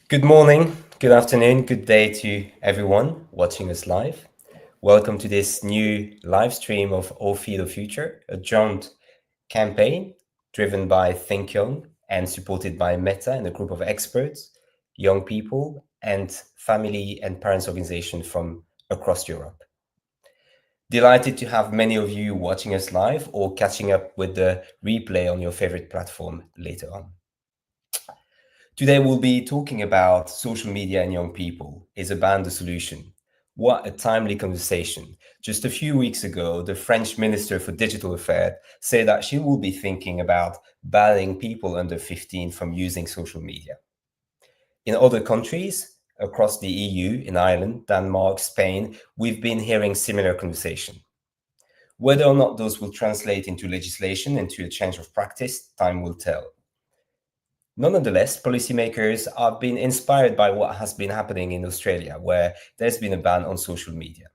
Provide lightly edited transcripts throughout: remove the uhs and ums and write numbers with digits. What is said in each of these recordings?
Good morning, good afternoon, good day to everyone watching us live. Welcome to this new live stream of All Feed the Future, a joint campaign driven by Think Young and supported by Meta and a group of experts, young people, and family and parents organizations from across Europe. Delighted to have many of you watching us live or catching up with the replay on your favorite platform later on. Today we'll be talking about social media and young people. Is a ban the solution? What a timely conversation. Just a few weeks ago, the French Minister for Digital Affairs said that she will be thinking about banning people under 15 from using social media. In other countries across the EU, in Ireland, Denmark, Spain, we've been hearing similar conversation. Whether or not those will translate into legislation and to a change of practice, time will tell. Nonetheless, policymakers have been inspired by what has been happening in Australia, where there's been a ban on social media.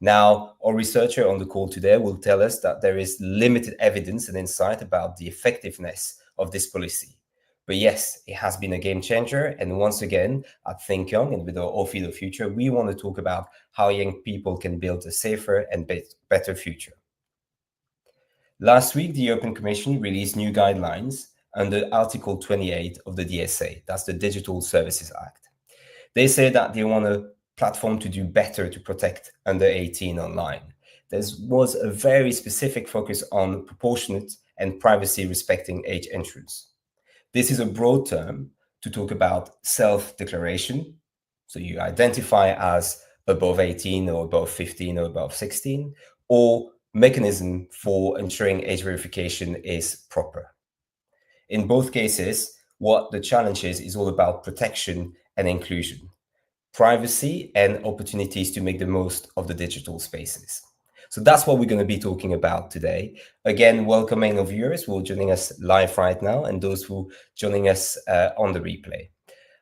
Now, our researcher on the call today will tell us that there is limited evidence and insight about the effectiveness of this policy. But yes, it has been a game changer. And once again, at Think Young and with our All Feed the Future, we want to talk about how young people can build a safer and better future. Last week, the European Commission released new guidelines under Article 28 of the DSA, that's the Digital Services Act. They say that they want a platform to do better to protect under 18 online. There was a very specific focus on proportionate and privacy respecting age entrance. This is a broad term to talk about self-declaration. So you identify as above 18 or above 15 or above 16, or mechanism for ensuring age verification is proper. In both cases, what the challenge is all about protection and inclusion, privacy and opportunities to make the most of the digital spaces. So that's what we're going to be talking about today. Again, welcoming our viewers who are joining us live right now and those who are joining us on the replay.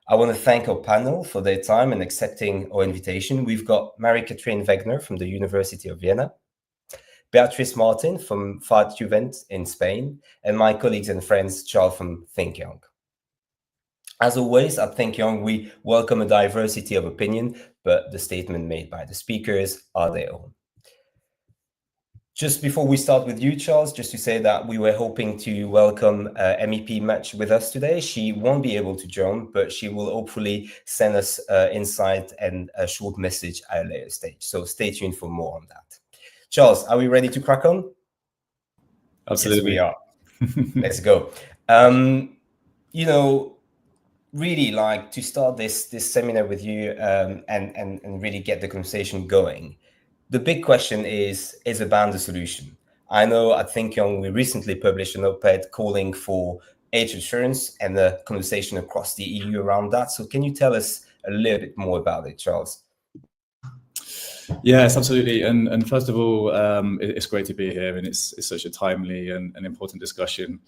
I want to thank our panel for their time and accepting our invitation. We've got Marie-Catherine Wegner from the University of Vienna, Beatrice Martin from FAD Juvent in Spain, and my colleagues and friends, Charles from Think Young. As always, at Think Young, we welcome a diversity of opinion, but the statement made by the speakers are their own. Just before we start with you, Charles, just to say that we were hoping to welcome MEP Match with us today. She won't be able to join, but she will hopefully send us insight and a short message at a later stage. So stay tuned for more on that. Charles, are we ready to crack on? Absolutely. Yes, we are. Let's go. Really like to start this seminar with you and really get the conversation going. The big question is a ban the solution? I know at Think Young, we recently published an op-ed calling for age assurance and the conversation across the EU around that. So can you tell us a little bit more about it, Charles? Yes, absolutely. And first of all, it's great to be here, and it's such a timely and important discussion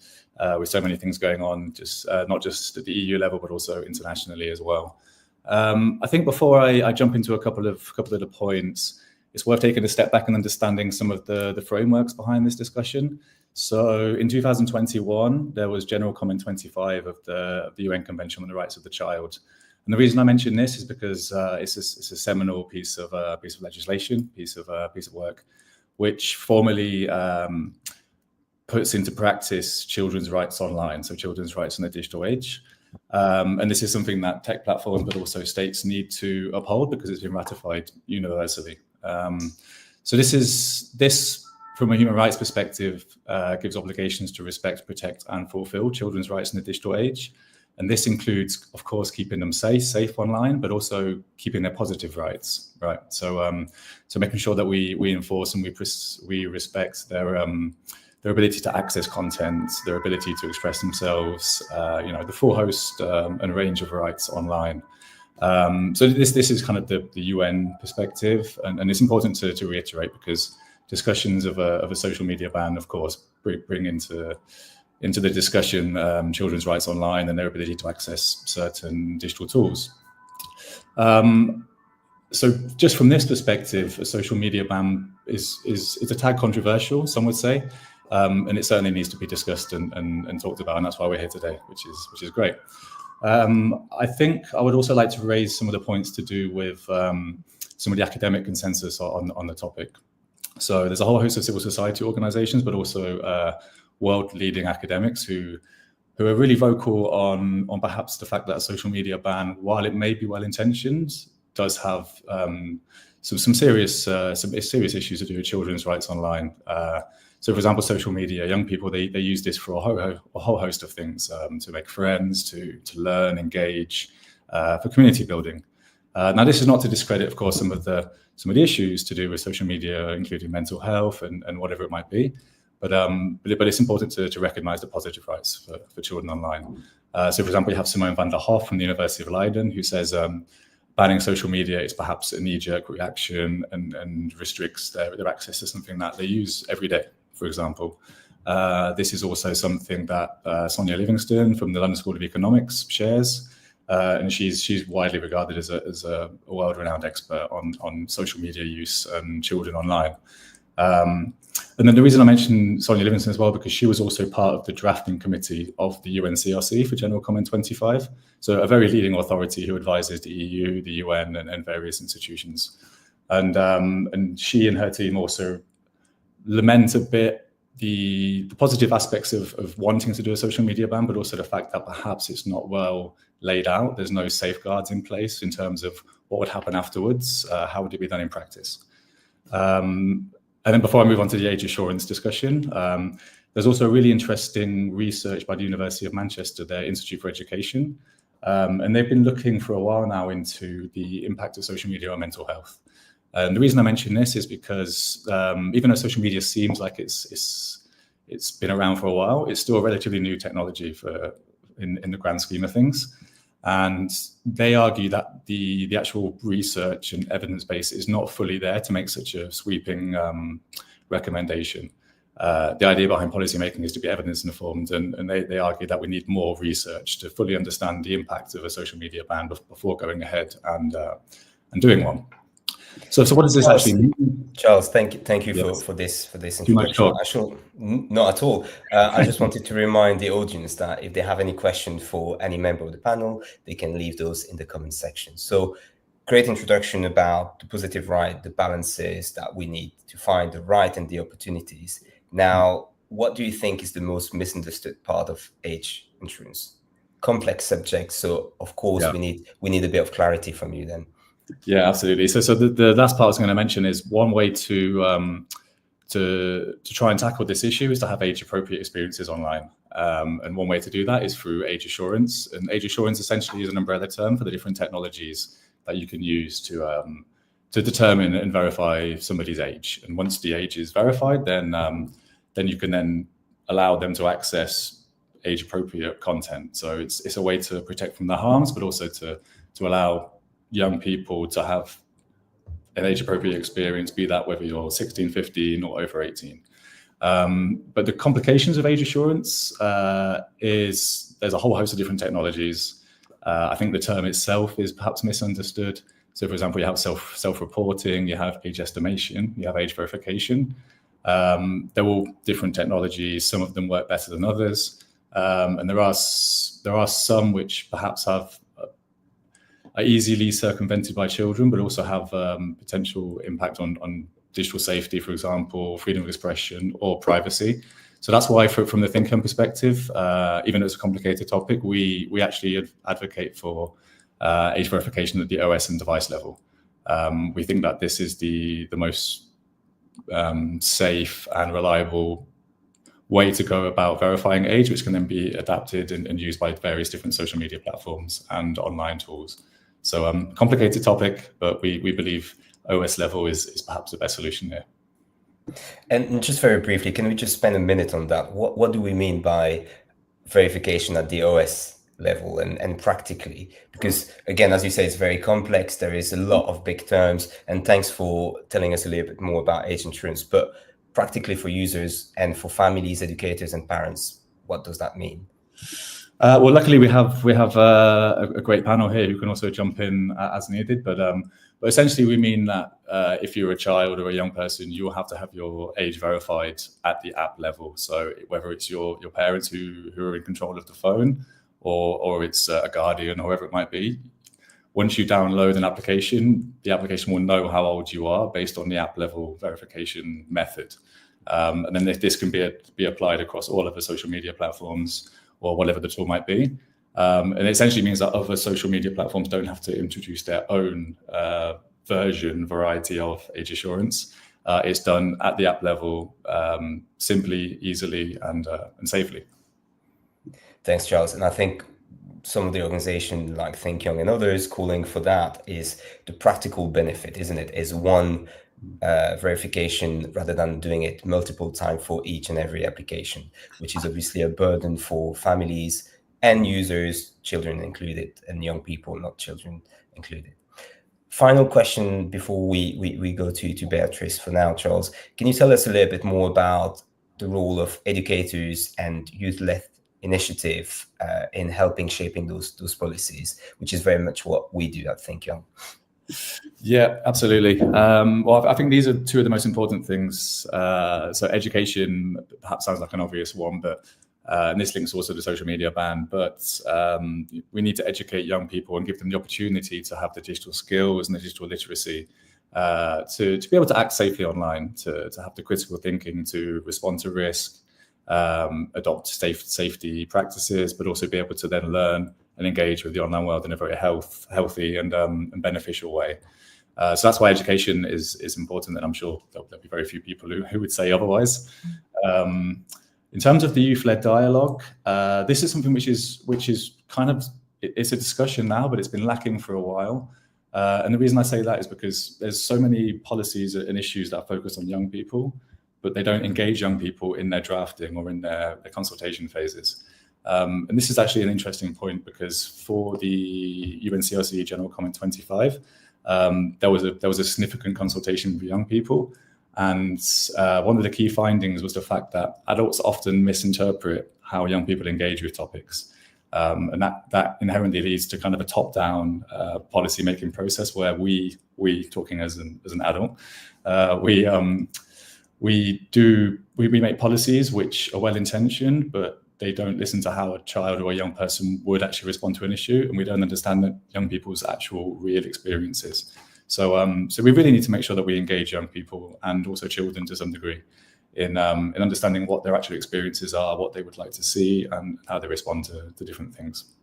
with so many things going on, not just at the EU level, but also internationally as well. I think before I jump into a couple of the points, it's worth taking a step back and understanding some of the frameworks behind this discussion. So in 2021, there was General Comment 25 of the UN Convention on the Rights of the Child. And the reason I mention this is because it's a seminal piece of legislation, piece of work, which formally puts into practice children's rights online, so children's rights in the digital age. And this is something that tech platforms, but also states need to uphold because it's been ratified universally. So this, from a human rights perspective, gives obligations to respect, protect, and fulfill children's rights in the digital age. And this includes, of course, keeping them safe online, but also keeping their positive rights, right? So making sure that we enforce and we respect their ability to access content, their ability to express themselves, the full host and range of rights online. So this is kind of the UN perspective, and it's important to reiterate because discussions of a social media ban, of course, bring into the discussion children's rights online and their ability to access certain digital tools. So just from this perspective, a social media ban is a tad controversial, some would say, and it certainly needs to be discussed and talked about, and that's why we're here today, which is great. I think I would also like to raise some of the points to do with some of the academic consensus on the topic. So there's a whole host of civil society organizations, but also world-leading academics who are really vocal on perhaps the fact that a social media ban, while it may be well-intentioned, does have some serious issues to do with children's rights online. So, for example, social media, young people, they use this for a whole host of things, to make friends, to learn, engage, for community building. Now, this is not to discredit, of course, some of the issues to do with social media, including mental health and whatever it might be. But it's important to recognise the positive rights for children online. So, for example, you have Simone van der Hoff from the University of Leiden, who says banning social media is perhaps a knee-jerk reaction and restricts their access to something that they use every day, for example. This is also something that Sonia Livingston from the London School of Economics shares. And she's widely regarded as a world-renowned expert on social media use and children online. And then the reason I mentioned Sonia Livingston as well, because she was also part of the drafting committee of the UNCRC for General Comment 25. So a very leading authority who advises the EU, the UN, and various institutions. And she and her team also lament a bit the positive aspects of wanting to do a social media ban, but also the fact that perhaps it's not well laid out. There's no safeguards in place in terms of what would happen afterwards. How would it be done in practice? And then before I move on to the age assurance discussion, there's also really interesting research by the University of Manchester, their Institute for Education. And they've been looking for a while now into the impact of social media on mental health. And the reason I mention this is because even though social media seems like it's been around for a while, it's still a relatively new technology in the grand scheme of things. And they argue that the actual research and evidence base is not fully there to make such a sweeping recommendation. The idea behind policymaking is to be evidence informed, and they argue that we need more research to fully understand the impact of a social media ban before going ahead and doing one. So what does this actually mean? Charles, thank you Yes. for this introduction. Not at all. I just wanted to remind the audience that if they have any questions for any member of the panel, they can leave those in the comment section. So great introduction about the positive right, the balances that we need to find the right and the opportunities. Now, what do you think is the most misunderstood part of age insurance? Complex subject, so of course we need a bit of clarity from you then. Yeah, absolutely. So the last part I was going to mention is one way to try and tackle this issue is to have age-appropriate experiences online. And one way to do that is through age assurance. And age assurance essentially is an umbrella term for the different technologies that you can use to determine and verify somebody's age. And once the age is verified, then you can then allow them to access age-appropriate content. So it's a way to protect from the harms, but also to allow young people to have an age-appropriate experience, be that whether you're 16, 15 or over 18. But the complications of age assurance is there's a whole host of different technologies. I think the term itself is perhaps misunderstood. So, for example, you have self-reporting, you have age estimation, you have age verification. They're all different technologies. Some of them work better than others. And there are some which perhaps are easily circumvented by children, but also have potential impact on digital safety, for example, freedom of expression or privacy. So that's why, from the think-home perspective, even though it's a complicated topic, we actually advocate for age verification at the OS and device level. We think that this is the most safe and reliable way to go about verifying age, which can then be adapted and used by various different social media platforms and online tools. So complicated topic, but we believe OS level is perhaps the best solution here. And just very briefly, can we just spend a minute on that? What do we mean by verification at the OS level and practically? Because again, as you say, it's very complex. There is a lot of big terms, and thanks for telling us a little bit more about age insurance. But practically for users and for families, educators and parents, what does that mean? Well, luckily we have a great panel here who can also jump in as needed. But essentially we mean that if you're a child or a young person, you will have to have your age verified at the app level. So whether it's your parents who are in control of the phone, or it's a guardian, or whoever it might be. Once you download an application, the application will know how old you are based on the app level verification method. And then this can be applied across all of the social media platforms or whatever the tool might be. And it essentially means that other social media platforms don't have to introduce their own variety of age assurance. It's done at the app level, simply, easily, and safely. Thanks, Charles. And I think some of the organization like Think Young and others calling for that is the practical benefit, isn't it? Is one verification rather than doing it multiple times for each and every application, which is obviously a burden for families and users, children included, and young people, not children included. Final question before we go to Beatrice for now, Charles. Can you tell us a little bit more about the role of educators and youth-led initiative in helping shaping those policies, which is very much what we do at Think Young? Yeah, absolutely. Well, I think these are two of the most important things. So education perhaps sounds like an obvious one, but and this links also to the social media ban, but we need to educate young people and give them the opportunity to have the digital skills and the digital literacy to be able to act safely online, to have the critical thinking, to respond to risk, adopt safety practices, but also be able to then learn and engage with the online world in a very healthy and beneficial way. So that's why education is important, and I'm sure there'll be very few people who would say otherwise. In terms of the youth-led dialogue, this is something which is kind of, it's a discussion now, but it's been lacking for a while. And the reason I say that is because there's so many policies and issues that are focused on young people, but they don't engage young people in their drafting or in their consultation phases. And this is actually an interesting point, because for the UNCRC General Comment 25, there was a significant consultation with young people. And one of the key findings was the fact that adults often misinterpret how young people engage with topics. And that inherently leads to kind of a top-down policy-making process where we talking as an adult, we make policies which are well-intentioned, but they don't listen to how a child or a young person would actually respond to an issue, and we don't understand that young people's actual real experiences. So we really need to make sure that we engage young people and also children to some degree in understanding what their actual experiences are, what they would like to see, and how they respond to different things.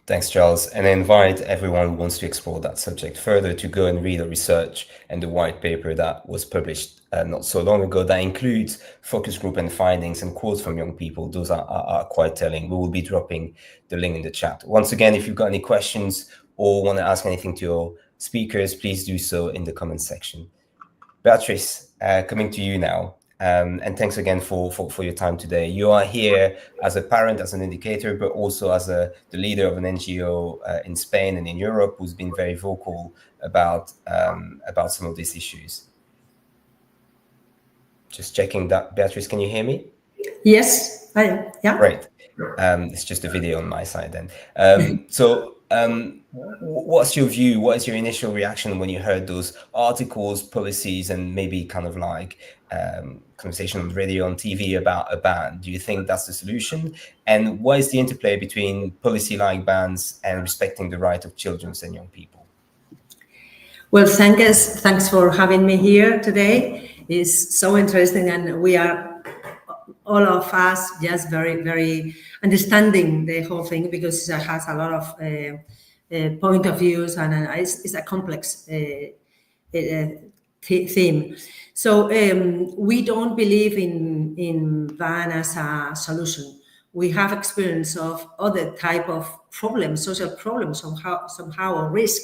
Thanks, Charles. And I invite everyone who wants to explore that subject further to go and read the research and the white paper that was published not so long ago that includes focus group and findings and quotes from young people. Those are quite telling. We will be dropping the link in the chat. Once again, if you've got any questions or want to ask anything to your speakers, please do so in the comments section. Beatrice, coming to you now. And thanks again for your time today. You are here as a parent, as an educator, but also as the leader of an NGO in Spain and in Europe who's been very vocal about some of these issues. Just checking that. Beatrice, can you hear me? Yes, I am. Yeah. Great. It's just a video on my side then. What's your view? What is your initial reaction when you heard those articles, policies, and maybe kind of like conversation on radio, on TV about a ban? Do you think that's the solution? And what is the interplay between policy like bans and respecting the right of children and young people? Well, thanks for having me here today. It's so interesting, and we are all of us just very, very understanding the whole thing, because it has a lot of point of views, and it's a complex theme. So we don't believe in ban as a solution. We have experience of other type of problems, social problems, somehow a risk,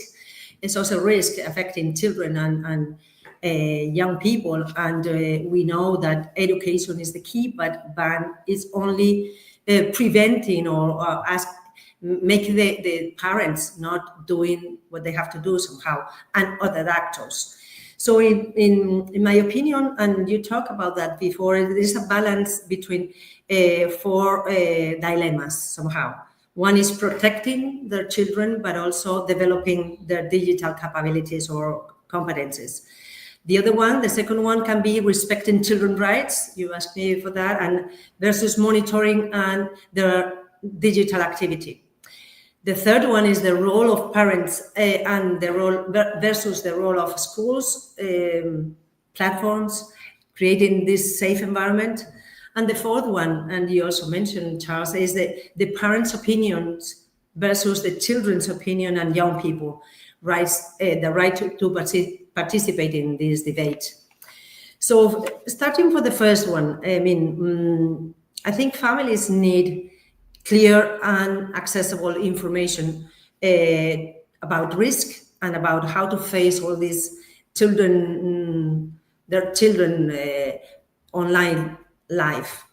a social risk affecting children and young people, and we know that education is the key, but ban is only preventing or making the parents not doing what they have to do somehow, and other actors. So in my opinion, and you talked about that before, there is a balance between four dilemmas somehow. One is protecting their children, but also developing their digital capabilities or competencies. The other one, the second one, can be respecting children's rights. You asked me for that, and versus monitoring and their digital activity. The third one is the role of parents and the role versus the role of schools, platforms, creating this safe environment. And the fourth one, and you also mentioned, Charles, is the parents' opinions versus the children's opinion and young people the right to participate in this debate. So starting for the first one, I think families need clear and accessible information about risk and about how to face all these their children online life.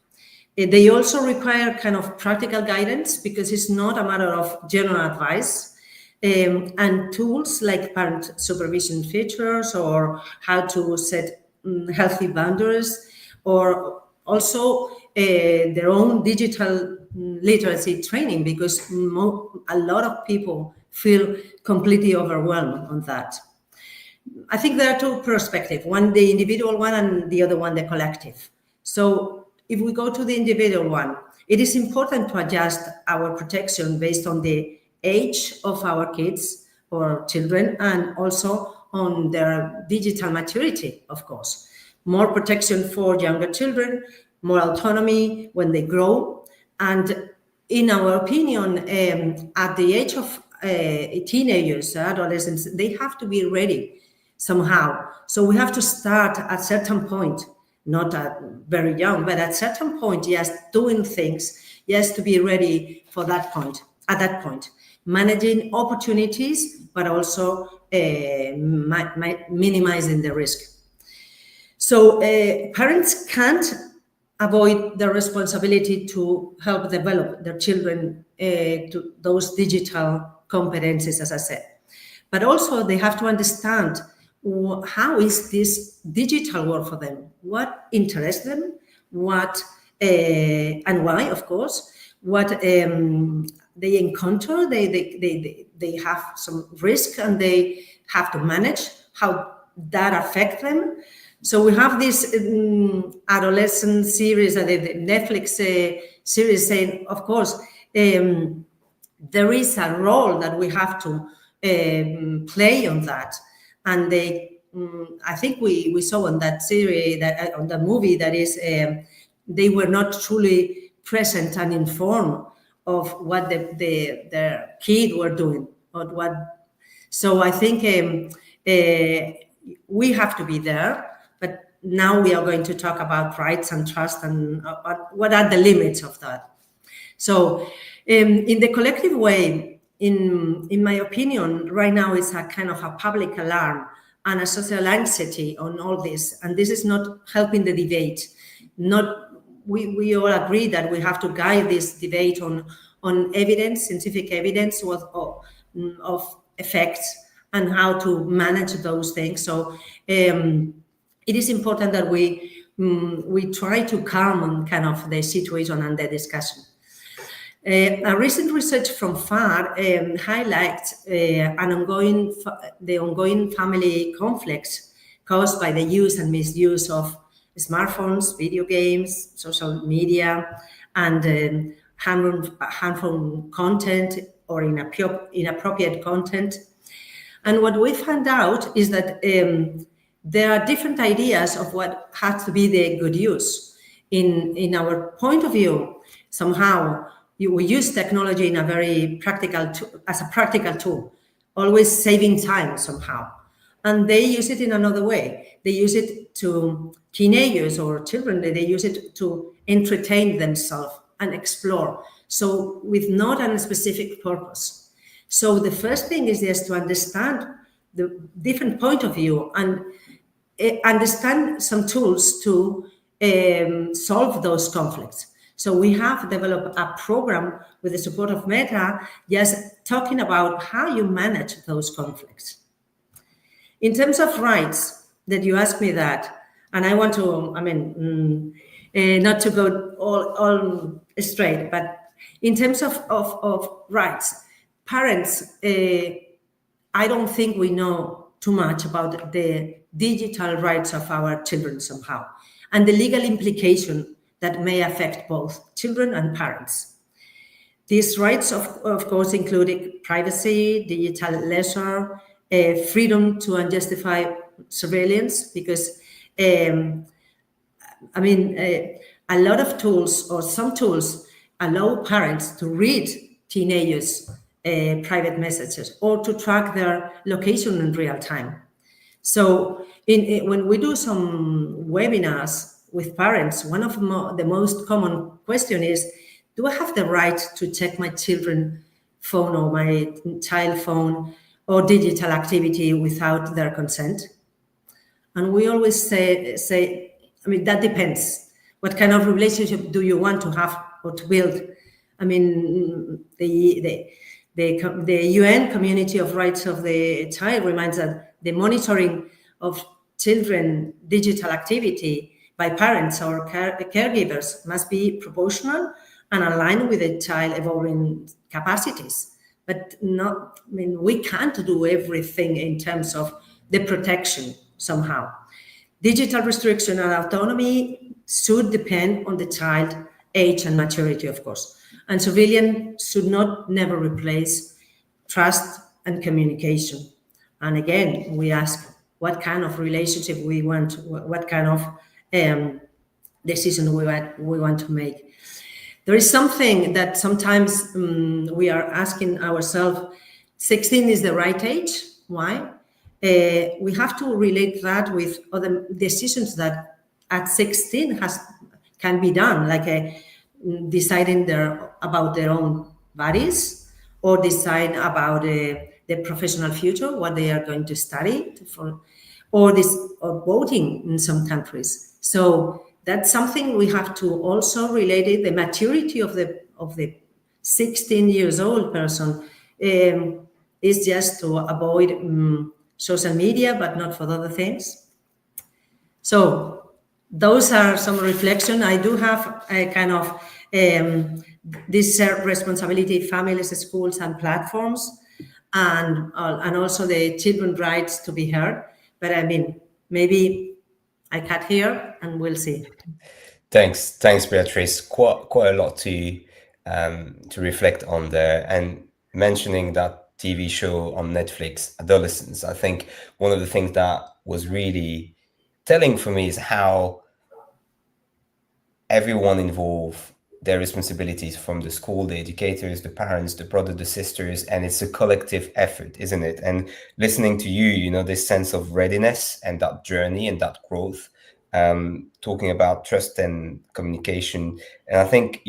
They also require kind of practical guidance because it's not a matter of general advice. And tools like parent supervision features or how to set healthy boundaries, or also their own digital literacy training, because a lot of people feel completely overwhelmed on that. I think there are two perspectives, one the individual one and the other one the collective. So if we go to the individual one, it is important to adjust our protection based on the age of our kids or children and also on their digital maturity, of course. More protection for younger children, more autonomy when they grow. And in our opinion, at the age of teenagers, adolescents, they have to be ready somehow. So we have to start at a certain point, not at very young, but at a certain point, yes, doing things, yes, to be ready for that point, at that point. Managing opportunities, but also minimizing the risk. So parents can't avoid the responsibility to help develop their children to those digital competencies, as I said. But also they have to understand how is this digital world for them, what interests them, what and why, of course, what they encounter, they have some risk and they have to manage how that affects them. So we have this adolescent series, the Netflix series saying, of course, there is a role that we have to play on that. And I think we saw on that series, on the movie, that is, they were not truly present and informed of what their kid were doing, or what. So I think we have to be there. But now we are going to talk about rights and trust and what are the limits of that. So in the collective way, in my opinion, right now it's a kind of a public alarm and a social anxiety on all this. And this is not helping the debate. We all agree that we have to guide this debate on evidence, scientific evidence of effects and how to manage those things. So it is important that we try to calm kind of the situation and the discussion. A recent research from FAR highlights the ongoing family conflicts caused by the use and misuse of smartphones, video games, social media, and harmful content or inappropriate content. And what we found out is that there are different ideas of what has to be the good use. In our point of view, somehow we use technology in a very as a practical tool, always saving time somehow. And they use it in another way. They use it to teenagers or children, they use it to entertain themselves and explore. So with not a specific purpose. So the first thing is just to understand the different point of view and understand some tools to solve those conflicts. So we have developed a program with the support of Meta, just talking about how you manage those conflicts. In terms of rights, that you asked me that, and I want to, not to go all straight, but in terms of rights, parents, I don't think we know too much about the digital rights of our children somehow, and the legal implication that may affect both children and parents. These rights, of course, include privacy, digital leisure, freedom to unjustified surveillance, because I mean, a lot of tools, or some tools, allow parents to read teenagers' private messages or to track their location in real time. So when we do some webinars with parents, one of the most common question is, do I have the right to check my children's phone or my child phone or digital activity without their consent? And we always say, I mean, that depends. What kind of relationship do you want to have or to build? I mean, the UN Community of Rights of the Child reminds that the monitoring of children digital activity by parents or caregivers must be proportional and aligned with the child evolving capacities. But not, I mean, we can't do everything in terms of the protection somehow. Digital restriction and autonomy should depend on the child age and maturity, of course. And surveillance should not never replace trust and communication. And again, we ask what kind of relationship we want, what kind of decision we want to make. There is something that sometimes we are asking ourselves, 16 is the right age. Why? We have to relate that with other decisions that at 16 can be done, like deciding about their own bodies, or decide about their professional future, what they are going to study, or voting in some countries. So that's something we have to also relate it. The maturity of the 16 years old person is just to avoid social media, but not for other things. So those are some reflection. I do have a kind of this shared responsibility, families, schools, and platforms, and also the children's rights to be heard. But I mean, maybe I cut here, and we'll see. Thanks, Beatrice. Quite a lot to reflect on there, and mentioning that TV show on Netflix, Adolescence. I think one of the things that was really telling for me is how everyone involved, their responsibilities, from the school, the educators, the parents, the brother, the sisters, and it's a collective effort, isn't it? And listening to you, this sense of readiness and that journey and that growth, talking about trust and communication. And I think,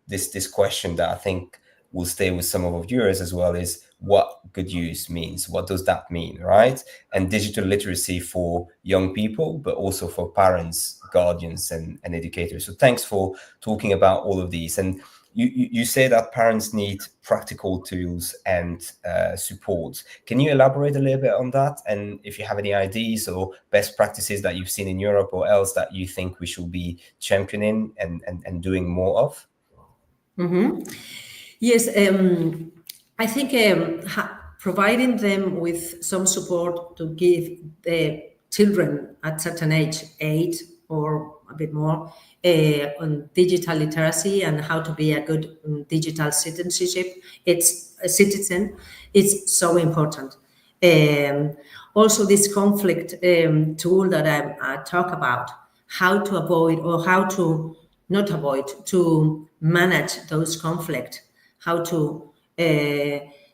this question that I think will stay with some of our viewers as well is what good use means. What does that mean, right? And digital literacy for young people, but also for parents, guardians, and educators. So thanks for talking about all of these. And you say that parents need practical tools and support. Can you elaborate a little bit on that? And if you have any ideas or best practices that you've seen in Europe or else that you think we should be championing and doing more of? Mm-hmm. Yes, I think providing them with some support to give the children at certain age, 8 or a bit more, on digital literacy and how to be a good digital citizenship. It's a citizen. It's so important. Also, this conflict tool that I talk about, how to avoid or how to not avoid, to manage those conflicts, how to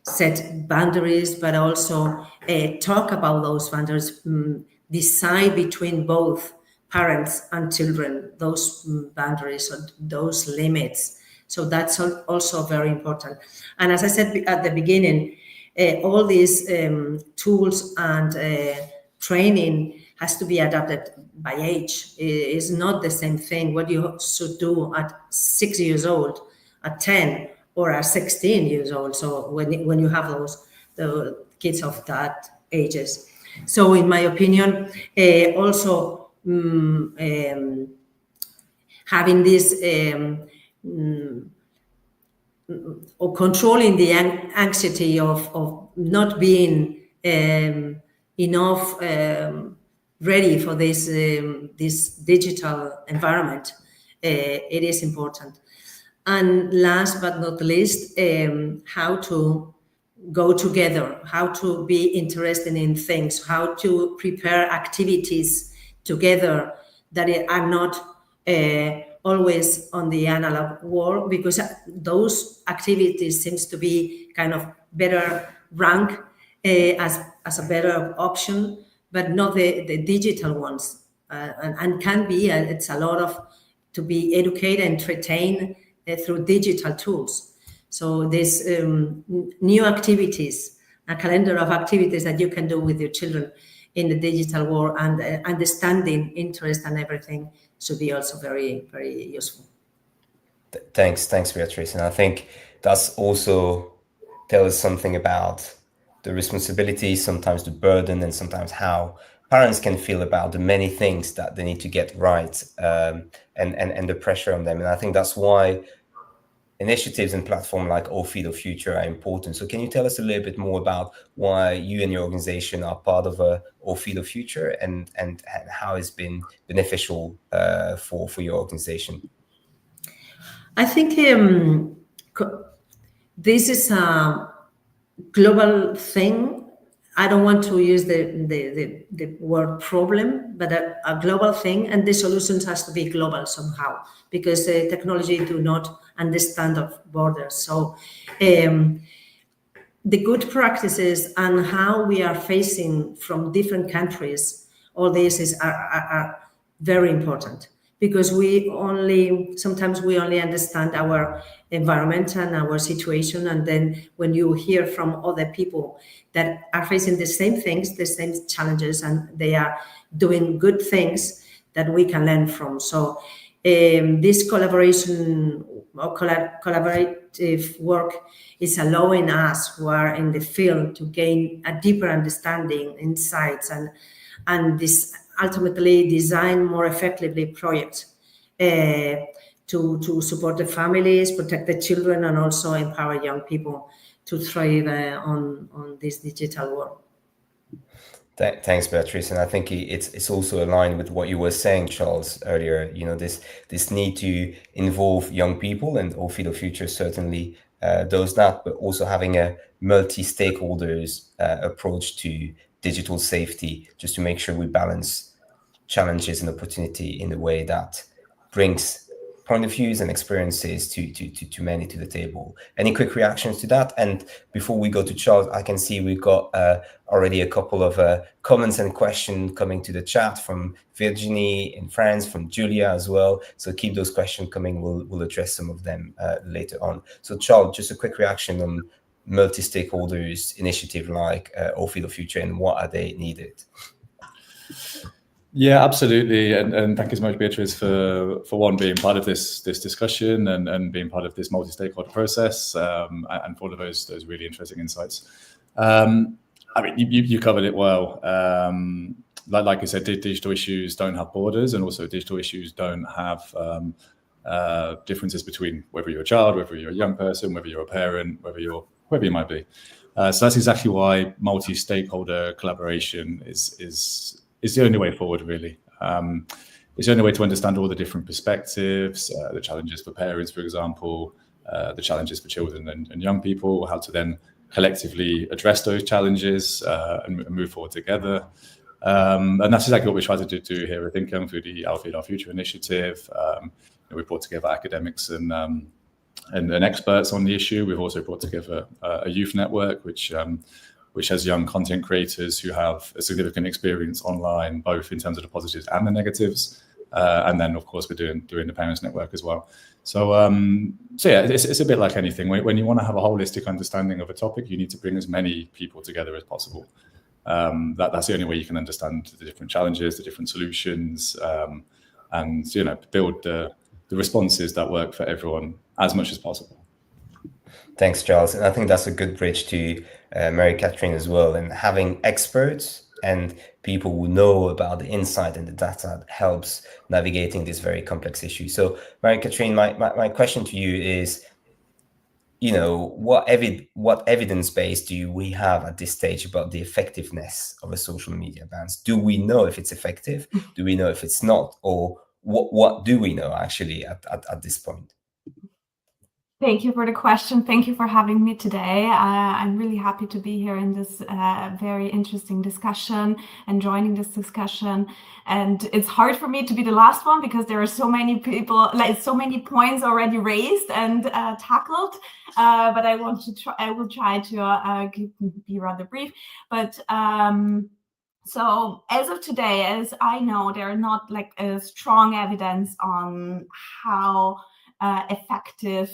set boundaries, but also talk about those boundaries, decide between both parents and children, those boundaries or those limits. So that's also very important. And as I said at the beginning, all these tools and training has to be adapted by age. It is not the same thing what you should do at 6 years old, at 10, or at 16 years old. So when you have the kids of that ages. So in my opinion, also having this or controlling the anxiety of not being enough ready for this digital environment, it is important. And last but not least, how to go together, how to be interested in things, how to prepare activities together that are not always on the analog world, because those activities seems to be kind of better rank as a better option, but not the digital ones. And can be, it's a lot of to be educated and entertained through digital tools. So there's new activities, a calendar of activities that you can do with your children in the digital world, and understanding interest and everything should be also very, very useful. Thanks, Beatrice. And I think that's also tells us something about the responsibility, sometimes the burden, and sometimes how parents can feel about the many things that they need to get right, and the pressure on them. And I think that's why initiatives and platforms like All Feed the Future are important. So can you tell us a little bit more about why you and your organization are part of All Feed the Future, and how it's been beneficial for your organization? I think this is a global thing. I don't want to use the word problem, but a global thing, and the solutions has to be global somehow, because the technology do not understand of borders. So the good practices and how we are facing from different countries, all this are very important, because sometimes we only understand our environment and our situation, and then when you hear from other people that are facing the same things, the same challenges, and they are doing good things that we can learn from. So this collaboration or collaborative work is allowing us who are in the field to gain a deeper understanding, insights, and this ultimately design more effectively projects to support the families, protect the children, and also empower young people to thrive on this digital world. Thanks, Beatrice. And I think it's also aligned with what you were saying, Charles, earlier. You know, this need to involve young people, and All Feed the Future certainly does that, but also having a multi-stakeholders approach to digital safety, just to make sure we balance challenges and opportunity in a way that brings point of views and experiences to many to the table. Any quick reactions to that? And before we go to Charles, I can see we've got already a couple of comments and questions coming to the chat from Virginie in France, from Julia as well. So keep those questions coming. We'll address some of them later on. So Charles, just a quick reaction on multi-stakeholders initiative like All Feed the Future, and what are they needed? Yeah, absolutely, and thank you so much, Beatrice, for one, being part of this discussion and being part of this multi-stakeholder process, and for all of those really interesting insights. I mean, you covered it well. Like you said, digital issues don't have borders, and also digital issues don't have differences between whether you're a child, whether you're a young person, whether you're a parent, whoever you might be. So that's exactly why multi-stakeholder collaboration is the only way forward, really. It's the only way to understand all the different perspectives, the challenges for parents, for example, the challenges for children and young people, how to then collectively address those challenges and move forward together. And that's exactly what we try to do here at Income through the All Feed the Future initiative. We brought together academics and experts on the issue. We've also brought together a youth network, which has young content creators who have a significant experience online, both in terms of the positives and the negatives. And then, of course, we're doing the Parents Network as well. So yeah, it's a bit like anything. When you want to have a holistic understanding of a topic, you need to bring as many people together as possible. That's the only way you can understand the different challenges, the different solutions, and build the responses that work for everyone as much as possible. Thanks, Charles. And I think that's a good bridge to Mary Catherine as well. And having experts and people who know about the insight and the data helps navigating this very complex issue. So, Mary Catherine, my question to you is, what evidence base do we have at this stage about the effectiveness of a social media ban? Do we know if it's effective? Do we know if it's not? Or what do we know actually at this point? Thank you for the question. Thank you for having me today. I'm really happy to be here in this very interesting discussion and joining this discussion. And it's hard for me to be the last one because there are so many people, like so many points already raised and tackled. But I will try to be rather brief. But so as of today, as I know, there are not like a strong evidence on how effective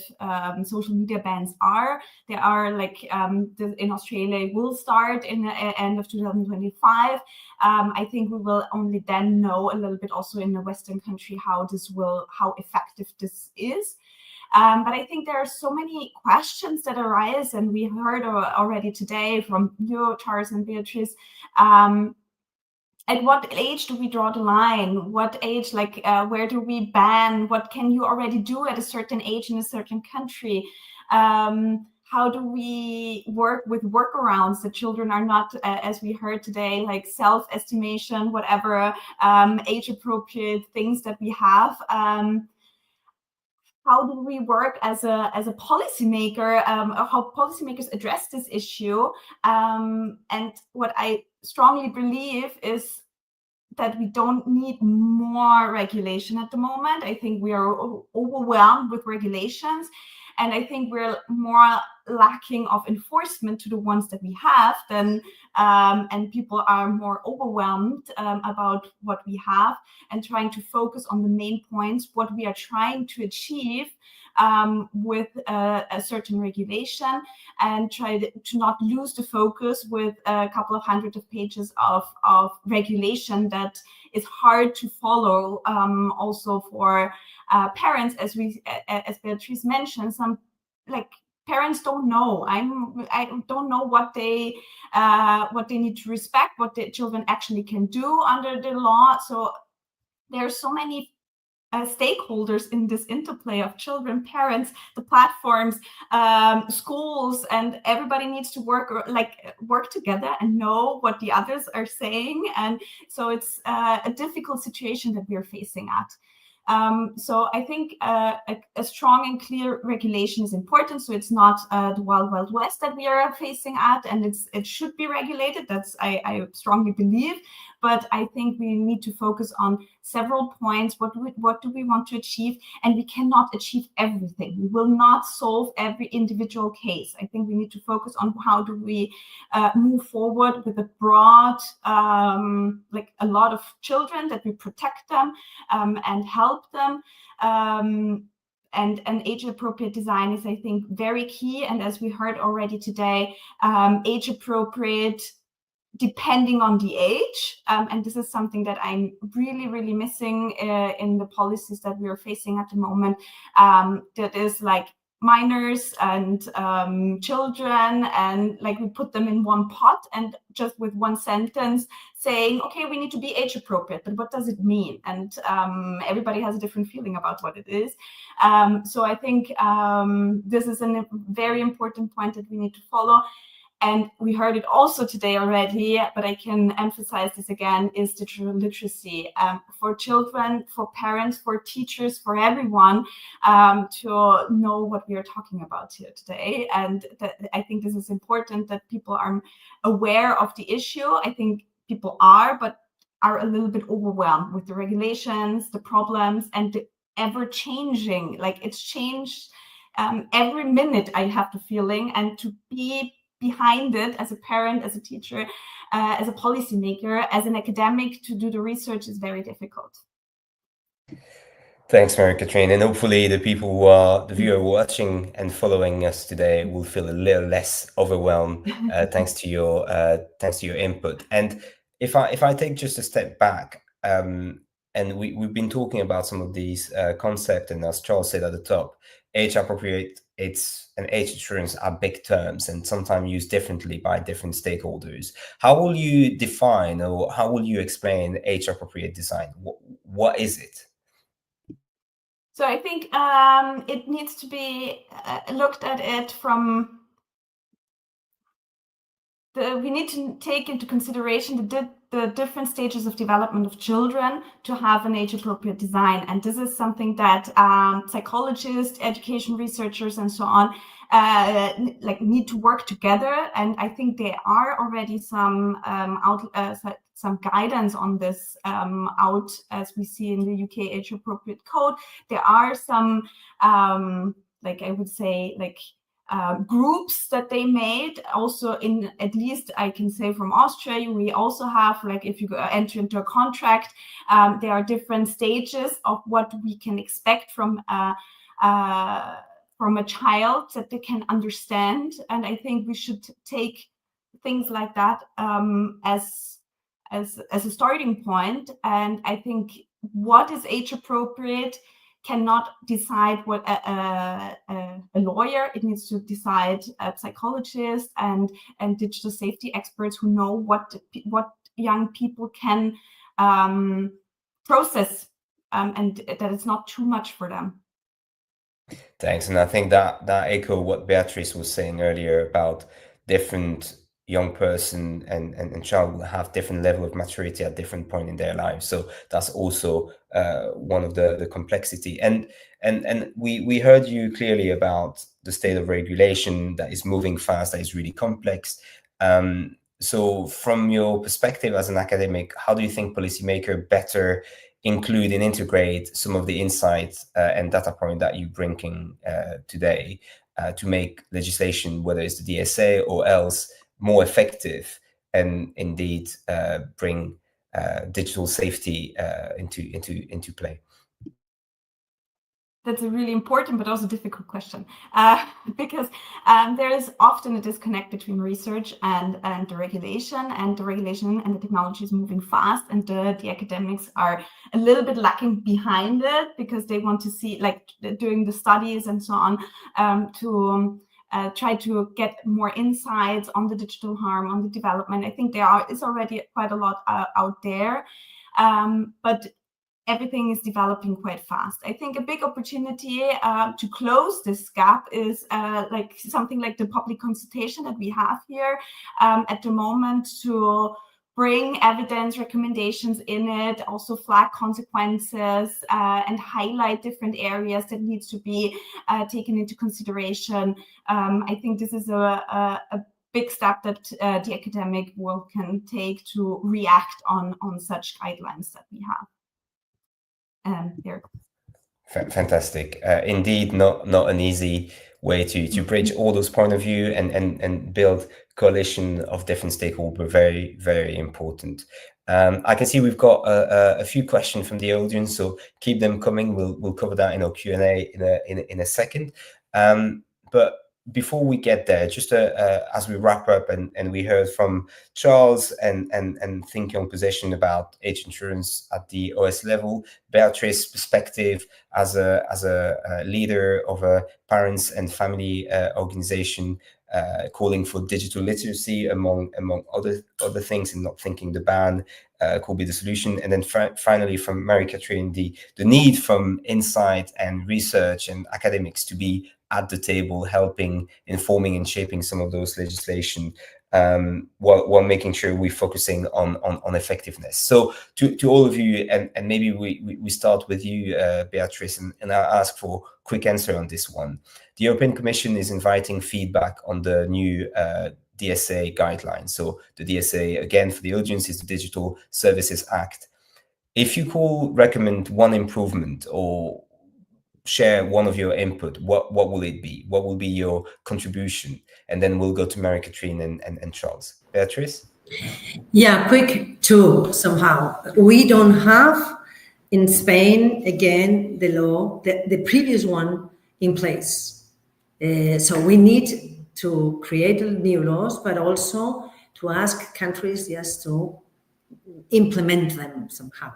social media bans are. There are like in Australia it will start in the end of 2025. I think we will only then know a little bit also in the Western country how effective this is. But I think there are so many questions that arise, and we heard already today from you, Charles and Beatrice. At what age do we draw the line? What age, like, where do we ban? What can you already do at a certain age in a certain country? How do we work with workarounds that children are not, as we heard today, like self-estimation, whatever, age-appropriate things that we have? How do we work as a policymaker, or how policymakers address this issue? And what I strongly believe is that we don't need more regulation at the moment. I think we are overwhelmed with regulations, and I think we're more lacking of enforcement to the ones that we have than, and people are more overwhelmed about what we have and trying to focus on the main points, what we are trying to achieve with a certain regulation, and try to not lose the focus with a couple of hundred of pages of regulation that is hard to follow, also for parents, as Beatrice mentioned. Some like parents don't know. I don't know what they need to respect, what the children actually can do under the law. So there are so many stakeholders in this interplay of children, parents, the platforms, schools, and everybody needs to work together and know what the others are saying. And so it's a difficult situation that we're facing at. So I think a strong and clear regulation is important. So it's not the wild, wild west that we are facing at, and it should be regulated. That's I strongly believe. But I think we need to focus on several points. What do we want to achieve? And we cannot achieve everything. We will not solve every individual case. I think we need to focus on how do we move forward with a broad, like a lot of children, that we protect them and help them. And an age-appropriate design is, I think, very key. And as we heard already today, age-appropriate depending on the age. And this is something that I'm really, really missing in the policies that we are facing at the moment. That is like minors and children, and like we put them in one pot and just with one sentence saying, okay, we need to be age appropriate, but what does it mean? And everybody has a different feeling about what it is. So I think this is a very important point that we need to follow. And we heard it also today already, but I can emphasize this again, is digital literacy for children, for parents, for teachers, for everyone, to know what we are talking about here today. And I think this is important, that people are aware of the issue. I think people are, but are a little bit overwhelmed with the regulations, the problems, and the ever-changing, like it's changed every minute, I have the feeling, and to be behind it as a parent, as a teacher, as a policymaker, as an academic, to do the research is very difficult. Thanks, Mary-Catherine, and hopefully the people who are the viewer watching and following us today will feel a little less overwhelmed thanks to your input. And if I take just a step back, and we've been talking about some of these concepts, and as Charles said at the top, age appropriate and age assurance are big terms and sometimes used differently by different stakeholders. How will you define, or how will you explain age appropriate design? What is it? So I think it needs to be looked at it from we need to take into consideration the the different stages of development of children to have an age-appropriate design. And this is something that psychologists, education researchers, and so on need to work together. And I think there are already some guidance on this out, as we see in the UK age-appropriate code. There are some, I would say, groups that they made. Also, in at least I can say from Austria, we also have, if you enter into a contract, there are different stages of what we can expect from a child that they can understand. And I think we should take things like that as a starting point. And I think what is age appropriate cannot decide what a lawyer. It needs to decide a psychologist and digital safety experts who know what young people can process and that it's not too much for them. Thanks. And I think that echo what Beatrice was saying earlier about different young person and child will have different level of maturity at different point in their lives. So that's also one of the complexity. And we heard you clearly about the state of regulation that is moving fast, that is really complex. So from your perspective as an academic, how do you think policymakers better include and integrate some of the insights and data point that you're bringing today to make legislation, whether it's the DSA or else, more effective and indeed bring digital safety into play? That's a really important but also difficult question because there is often a disconnect between research and the regulation, and the regulation and the technology is moving fast, and the academics are a little bit lacking behind it because they want to see, doing the studies and so on, to try to get more insights on the digital harm, on the development. I think there is already quite a lot out there, but everything is developing quite fast. I think a big opportunity to close this gap is something like the public consultation that we have here at the moment, to bring evidence, recommendations in it, also flag consequences and highlight different areas that needs to be taken into consideration. I think this is a big step that the academic world can take to react on such guidelines that we have. Here. Fantastic. Indeed, not an easy way to bridge all those point of view and build coalition of different stakeholders. Very, very important. I can see we've got a few questions from the audience, so keep them coming. We'll cover that in our Q&A in a second. But before we get there, just as we wrap up, and we heard from Charles and thinking on position about age insurance at the OS level, Beatrice's perspective as a leader of a parents and family organization calling for digital literacy among other things, and not thinking the ban could be the solution. And then finally from Mary-Catherine, the need from insight and research and academics to be at the table, helping, informing and shaping some of those legislation, while making sure we're focusing on effectiveness. So to all of you, and maybe we start with you, Beatrice, and I'll ask for a quick answer on this one. The European Commission is inviting feedback on the new DSA guidelines. So the DSA, again, for the audience, is the Digital Services Act. If you could recommend one improvement or share one of your input, what will it be? What will be your contribution? And then we'll go to Mary-Catherine and Charles. Beatrice? Yeah, quick too, somehow. We don't have in Spain, again, the law, the previous one in place. So we need to create new laws, but also to ask countries just to implement them somehow.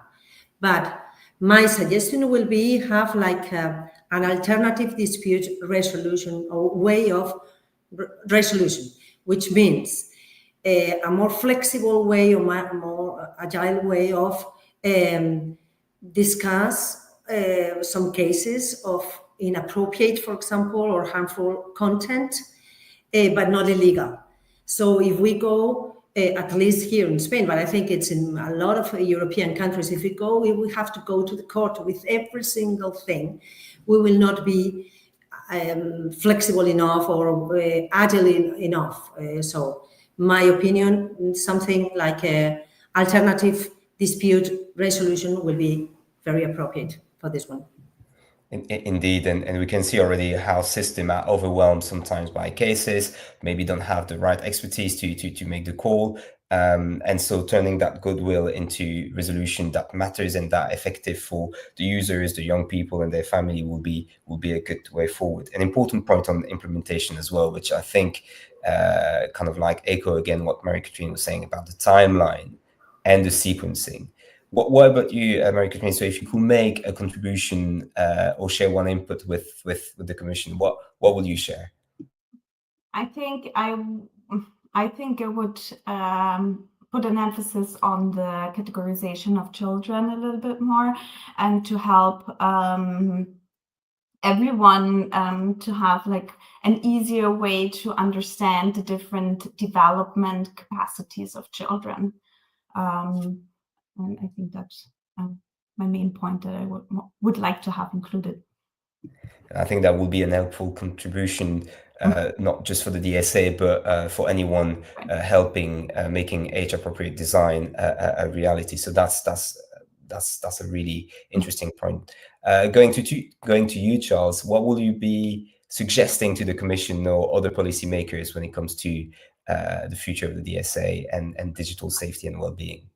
But my suggestion will be have an alternative dispute resolution or way of resolution, which means a more flexible way or more agile way of discuss some cases of inappropriate, for example, or harmful content, but not illegal. So if we go at least here in Spain, but I think it's in a lot of European countries. If we have to go to the court with every single thing. We will not be flexible enough or agile enough. So my opinion, something like a alternative dispute resolution will be very appropriate for this one. Indeed, and we can see already how systems are overwhelmed sometimes by cases, maybe don't have the right expertise to make the call, and so turning that goodwill into resolution that matters and that effective for the users, the young people and their family will be a good way forward. An important point on implementation as well, which I think kind of like echo again what Marie-Catherine was saying about the timeline and the sequencing. What about you, Marie-Catherine? So if you could make a contribution or share one input with the Commission, what will you share? I think I would put an emphasis on the categorization of children a little bit more, and to help everyone to have like an easier way to understand the different development capacities of children. And I think that's my main point that I would like to have included. I think that will be an helpful contribution, not just for the DSA, but for anyone helping making age-appropriate design a reality. So that's a really interesting point. Going to you, Charles, what will you be suggesting to the Commission or other policymakers when it comes to the future of the DSA and digital safety and well-being?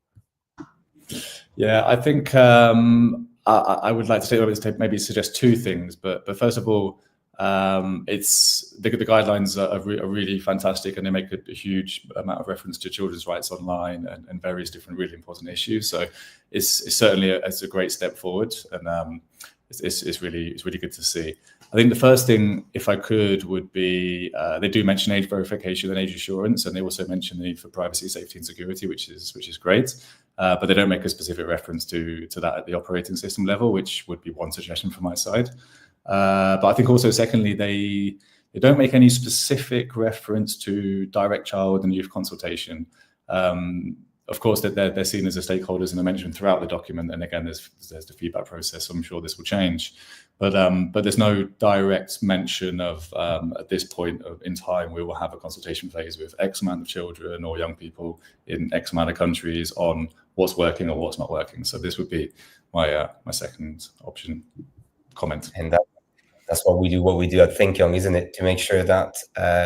Yeah, I think I would like to maybe suggest two things. But first of all, it's the guidelines are really fantastic, and they make a huge amount of reference to children's rights online and various different really important issues. So it's certainly a great step forward, and it's really good to see. I think the first thing, if I could, would be they do mention age verification and age assurance, and they also mention the need for privacy, safety, and security, which is great. But they don't make a specific reference to that at the operating system level, which would be one suggestion from my side. But I think also, secondly, they don't make any specific reference to direct child and youth consultation. Of course, that they're seen as the stakeholders and they're mentioned throughout the document. And again, there's the feedback process, so I'm sure this will change. But there's no direct mention of at this point in time we will have a consultation phase with X amount of children or young people in X amount of countries on what's working or what's not working. So this would be my second option comment. And that's what we do at Think Young, isn't it? To make sure that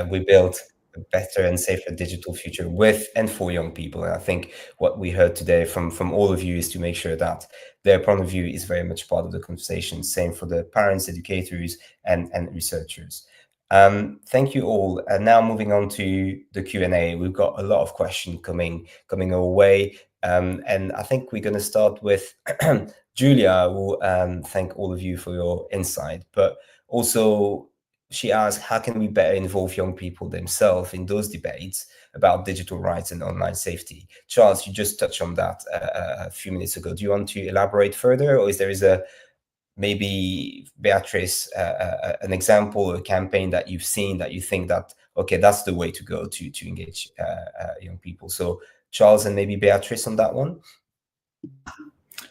we build a better and safer digital future with and for young people. And I think what we heard today from all of you is to make sure that their point of view is very much part of the conversation. Same for the parents, educators, and researchers. Thank you all. And now moving on to the Q&A. We've got a lot of questions coming our way. And I think we're going to start with Julia, who thank all of you for your insight. But also, she asked, how can we better involve young people themselves in those debates about digital rights and online safety? Charles, you just touched on that a few minutes ago. Do you want to elaborate further, or is there maybe, Beatrice, an example or a campaign that you've seen that you think that, okay, that's the way to go to engage young people? So Charles and maybe Beatrice on that one.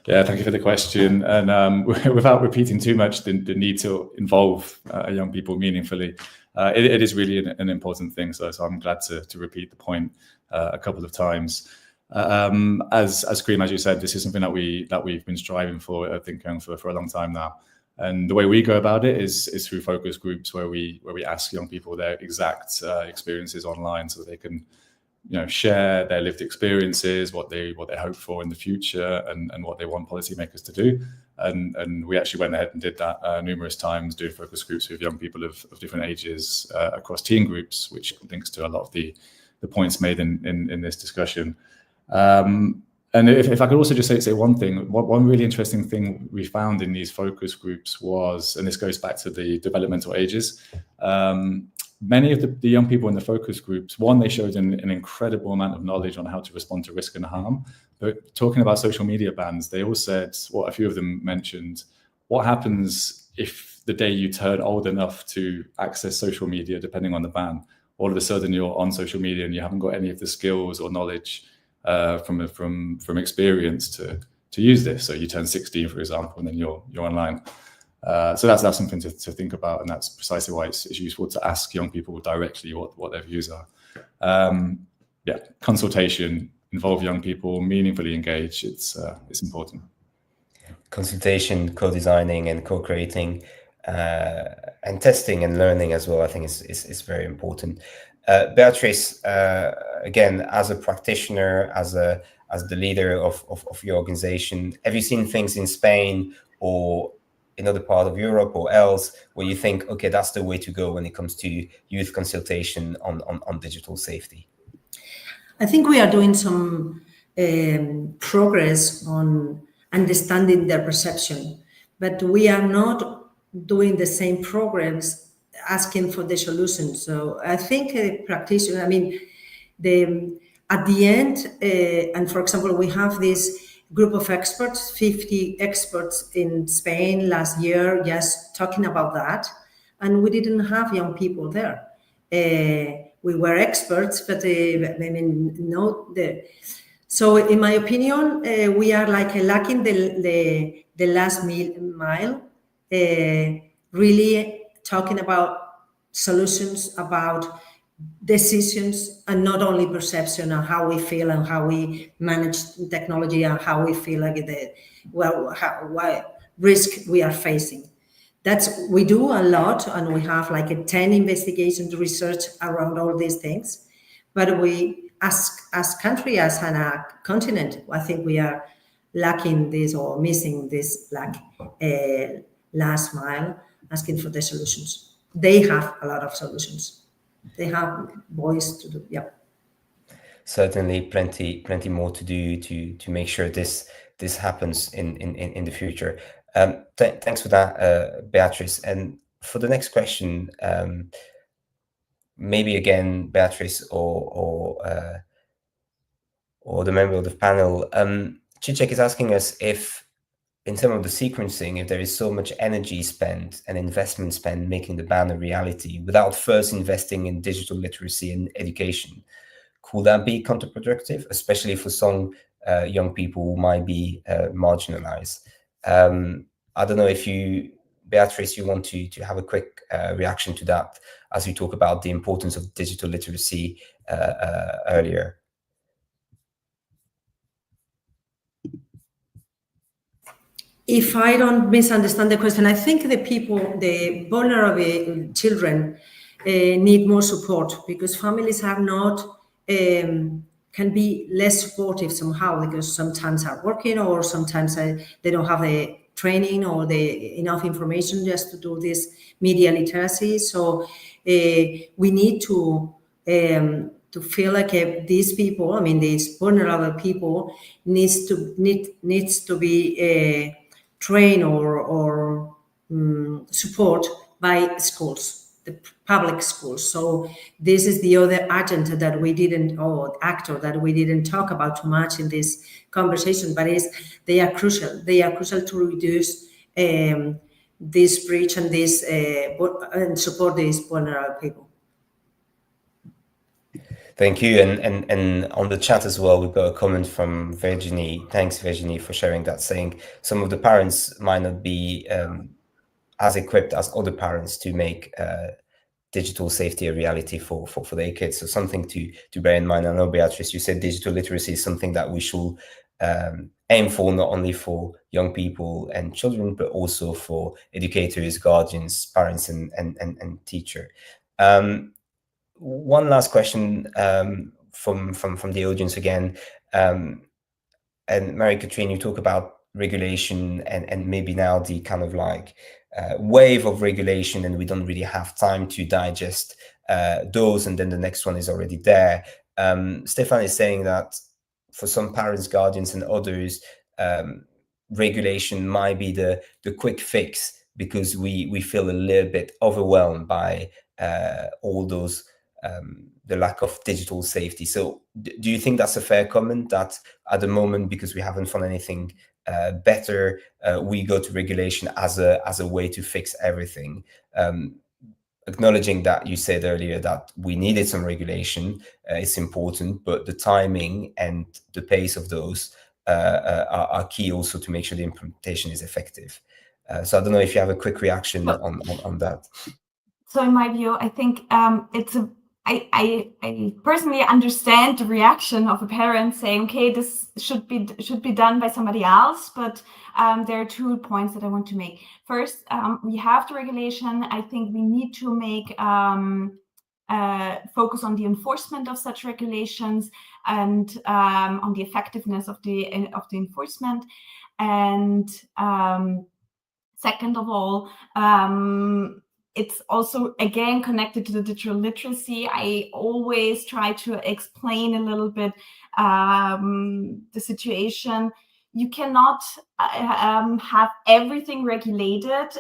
Yeah, thank you for the question. And without repeating too much, the need to involve young people meaningfully, it is really an important thing. So I'm glad to repeat the point a couple of times. As Cream, as you said, this is something that we've been striving for, I think, for a long time now. And the way we go about it is through focus groups where we ask young people their exact experiences online, so they can share their lived experiences, what they hope for in the future, and what they want policymakers to do. And we actually went ahead and did that numerous times, doing focus groups with young people of different ages across teen groups, which links to a lot of the points made in this discussion. And if I could also just say one thing, one really interesting thing we found in these focus groups was, and this goes back to the developmental ages, many of the young people in the focus groups, they showed an incredible amount of knowledge on how to respond to risk and harm. But talking about social media bans, they all said, a few of them mentioned, what happens if the day you turn old enough to access social media, depending on the ban, all of a sudden you're on social media and you haven't got any of the skills or knowledge from experience to use this. So you turn 16, for example, and then you're online. So that's something to think about, and that's precisely why it's useful to ask young people directly what their views are. Yeah, consultation, involve young people, meaningfully engage. It's important. Consultation, co-designing, and co-creating, and testing and learning as well, I think is very important. Beatrice, again, as a practitioner, as the leader of your organization, have you seen things in Spain or in other part of Europe or else where you think, okay, that's the way to go when it comes to youth consultation on digital safety? I think we are doing some progress on understanding their perception, but we are not doing the same programs asking for the solution. So I think a practitioner, I mean, at the end, and for example, we have this group of experts, 50 experts in Spain last year, just talking about that. And we didn't have young people there. We were experts, but I mean, no. So in my opinion, we are like lacking the last mile, really talking about solutions, about decisions, and not only perception and how we feel and how we manage technology and how we feel like what risk we are facing. We do a lot, and we have like a 10 investigations research around all these things. But we, as country, as a continent, I think we are lacking this or missing this last mile, asking for the solutions. They have a lot of solutions. They have voice to do. Yeah. Certainly, plenty more to do to make sure this happens in the future. Thanks for that, Beatrice. And for the next question, maybe again, Beatrice or the member of the panel, Chichek is asking us if, in terms of the sequencing, if there is so much energy spent and investment spent making the ban a reality without first investing in digital literacy and education, could that be counterproductive, especially for some young people who might be marginalized? I don't know if you, Beatrice, you want to have a quick reaction to that as we talk about the importance of digital literacy earlier. If I don't misunderstand the question, I think the vulnerable children need more support, because families are not, can be less supportive somehow, because sometimes are working or sometimes they don't have the training or enough information just to do this media literacy. So we need to feel like these people, I mean, these vulnerable people needs to be trained or support by schools, the public schools. So this is the other agenda that we didn't, or actor that we didn't talk about too much in this conversation, but they are crucial. They are crucial to reduce this breach and this and support these vulnerable people. Thank you. And on the chat as well, we've got a comment from Virginie. Thanks, Virginie, for sharing that, saying some of the parents might not be as equipped as other parents to make digital safety a reality for their kids. So something to bear in mind. I know, Beatrice, you said digital literacy is something that we should aim for, not only for young people and children, but also for educators, guardians, parents, and teacher. One last question from the audience again. And Marie-Catherine, you talk about regulation and maybe now the kind of like wave of regulation, and we don't really have time to digest those, and then the next one is already there. Stefan is saying that for some parents, guardians, and others, regulation might be the quick fix, because we feel a little bit overwhelmed by all those the lack of digital safety. So do you think that's a fair comment, that at the moment, because we haven't found anything better, we go to regulation as a way to fix everything? acknowledging that you said earlier that we needed some regulation is important, but the timing and the pace of those are key also to make sure the implementation is effective. So I don't know if you have a quick reaction on that. So in my view, I think I personally understand the reaction of a parent saying, okay, this should be done by somebody else, but there are 2 points that I want to make. First, we have the regulation. I think we need to make focus on the enforcement of such regulations and on the effectiveness of the enforcement. And second of all, it's also, again, connected to the digital literacy. I always try to explain a little bit the situation. You cannot have everything regulated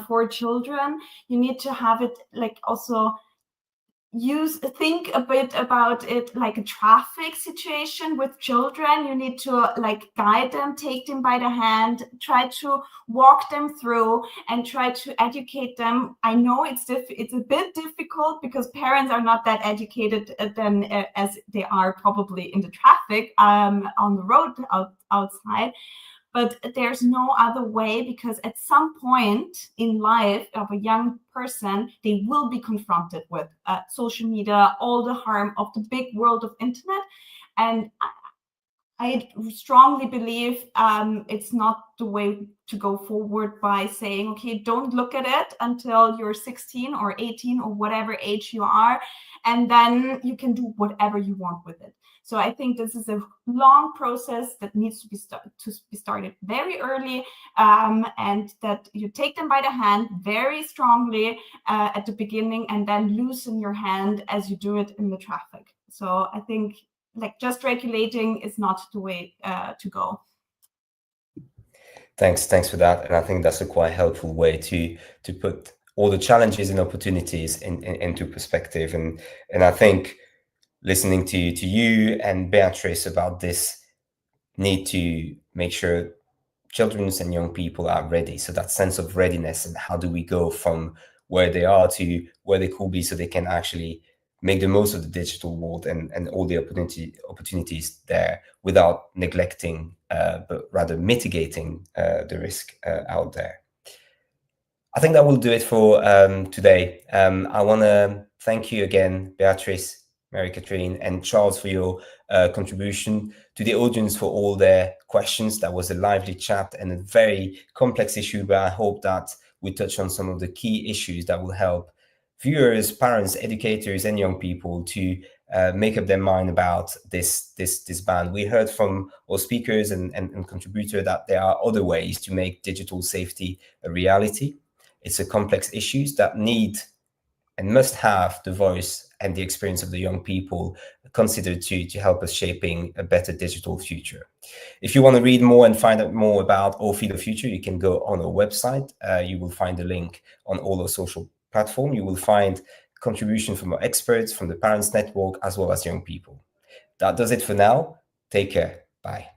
for children. You need to have it like also think a bit about it like a traffic situation with children. You need to like guide them, take them by the hand, try to walk them through and try to educate them. I know it's a bit difficult because parents are not that educated then as they are probably in the traffic on the road outside. But there's no other way, because at some point in life of a young person, they will be confronted with social media, all the harm of the big world of internet. And I strongly believe it's not the way to go forward by saying, okay, don't look at it until you're 16 or 18 or whatever age you are, and then you can do whatever you want with it. So I think this is a long process that needs to be started very early, and that you take them by the hand very strongly at the beginning, and then loosen your hand as you do it in the traffic. So I think like just regulating is not the way to go. Thanks for that, and I think that's a quite helpful way to put all the challenges and opportunities into perspective. And I think listening to you and Beatrice about this need to make sure children and young people are ready. So that sense of readiness, and how do we go from where they are to where they could be, so they can actually make the most of the digital world and all the opportunities there without neglecting, but rather mitigating the risk out there. I think that will do it for today. I want to thank you again, Beatrice, Mary-Catherine, and Charles, for your contribution, to the audience for all their questions. That was a lively chat and a very complex issue, but I hope that we touched on some of the key issues that will help viewers, parents, educators, and young people to make up their mind about this ban. We heard from our speakers and contributor that there are other ways to make digital safety a reality. It's a complex issues that need and must have the voice and the experience of the young people considered to help us shaping a better digital future. If you want to read more and find out more about OFI the Future, you can go on our website. You will find the link on all our social platforms. You will find contribution from our experts, from the Parents Network, as well as young people. That does it for now. Take care. Bye.